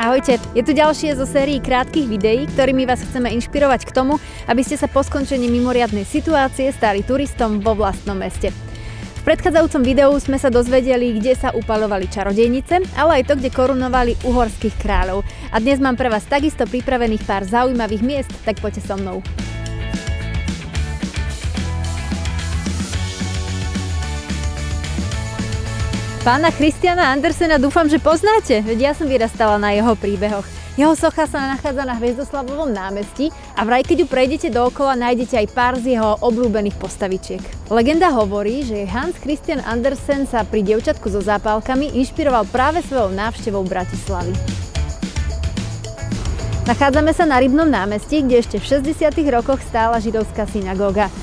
Ahojte, je tu ďalšie zo sérií krátkych videí, ktorými vás chceme inšpirovať k tomu, aby ste sa po skončení mimoriadnej situácie stali turistom vo vlastnom meste. V predchádzajúcom videu sme sa dozvedeli, kde sa upaľovali čarodejnice, ale aj to, kde korunovali uhorských kráľov. A dnes mám pre vás takisto pripravených pár zaujímavých miest, tak poďte so mnou. Pána Christiana Andersena dúfam, že poznáte, veď ja som vyrastala na jeho príbehoch. Jeho socha sa nachádza na Hviezdoslavovom námestí a vraj keď ju prejdete dookola, nájdete aj pár z jeho obľúbených postavičiek. Legenda hovorí, že Hans Christian Andersen sa pri dievčatku so zápalkami inšpiroval práve svojou návštevou Bratislavy. Nachádzame sa na Rybnom námestí, kde ešte v 60. rokoch stála židovská synagóga.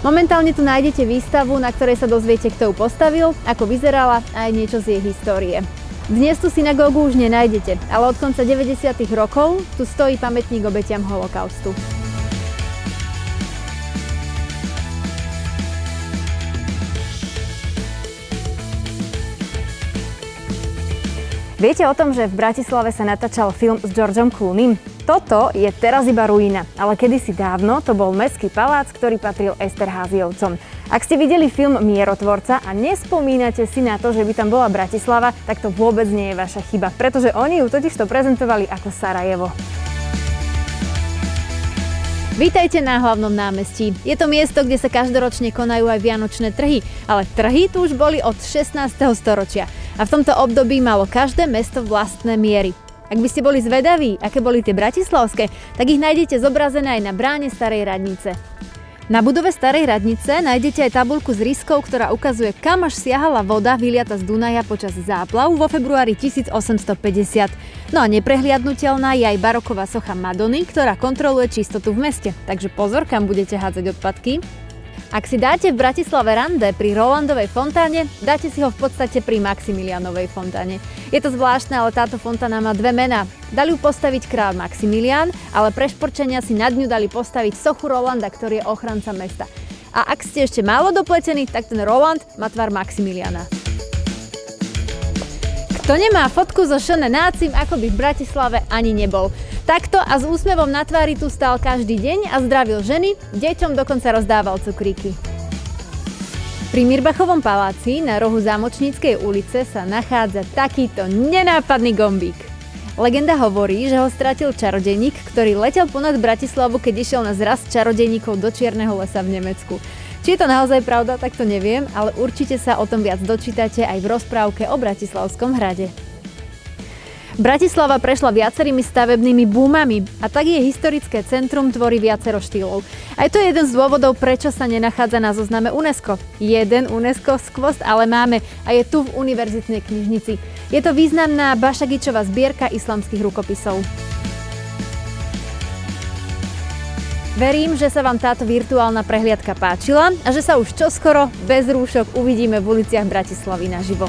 Momentálne tu nájdete výstavu, na ktorej sa dozviete, kto ju postavil, ako vyzerala a aj niečo z jej histórie. Dnes tú synagógu už nenájdete, ale od konca 90. rokov tu stojí pamätník obetiam holokaustu. Viete o tom, že v Bratislave sa natáčal film s Georgeom Clooneym? Toto je teraz iba ruína, ale kedysi dávno to bol mestský palác, ktorý patril Esterházyovcom. Ak ste videli film Mierotvorca a nespomínate si na to, že by tam bola Bratislava, tak to vôbec nie je vaša chyba, pretože oni ju totižto prezentovali ako Sarajevo. Vítajte na Hlavnom námestí. Je to miesto, kde sa každoročne konajú aj vianočné trhy, ale trhy tu už boli od 16. storočia a v tomto období malo každé mesto vlastné miery. Ak by ste boli zvedaví, aké boli tie bratislavské, tak ich nájdete zobrazené aj na bráne Starej radnice. Na budove Starej radnice nájdete aj tabuľku s riskou, ktorá ukazuje, kam až siahala voda vyliata z Dunaja počas záplav vo februári 1850. No a neprehliadnutelná je aj baroková socha Madony, ktorá kontroluje čistotu v meste. Takže pozor, kam budete hádzať odpadky. Ak si dáte v Bratislave rande pri Rolandovej fontáne, dáte si ho v podstate pri Maximilianovej fontáne. Je to zvláštne, ale táto fontána má dve mená. Dali ju postaviť kráľ Maximilián, ale pre šporčenia si nad ňu dali postaviť sochu Rolanda, ktorý je ochranca mesta. A ak ste ešte málo dopletení, tak ten Roland má tvar Maximiliana. Kto nemá fotku so Šene Nácim, ako by v Bratislave ani nebol. Takto a s úsmevom na tvári tu stál každý deň a zdravil ženy, deťom dokonca rozdával cukríky. Pri Mirbachovom paláci na rohu Zámočníckej ulice sa nachádza takýto nenápadný gombík. Legenda hovorí, že ho stratil čarodejník, ktorý letel ponad Bratislavu, keď išiel na zrast čarodejníkov do Čierneho lesa v Nemecku. Či je to naozaj pravda, tak to neviem, ale určite sa o tom viac dočítate aj v rozprávke o Bratislavskom hrade. Bratislava prešla viacerými stavebnými búmami a tak jej historické centrum tvorí viacero štýlov. Aj to je jeden z dôvodov, prečo sa nenachádza na zozname UNESCO. Jeden UNESCO skvost ale máme a je tu v univerzitnej knižnici. Je to významná Bašagičova zbierka islamských rukopisov. Verím, že sa vám táto virtuálna prehliadka páčila a že sa už čoskoro bez rúšok uvidíme v uliciach Bratislavy naživo.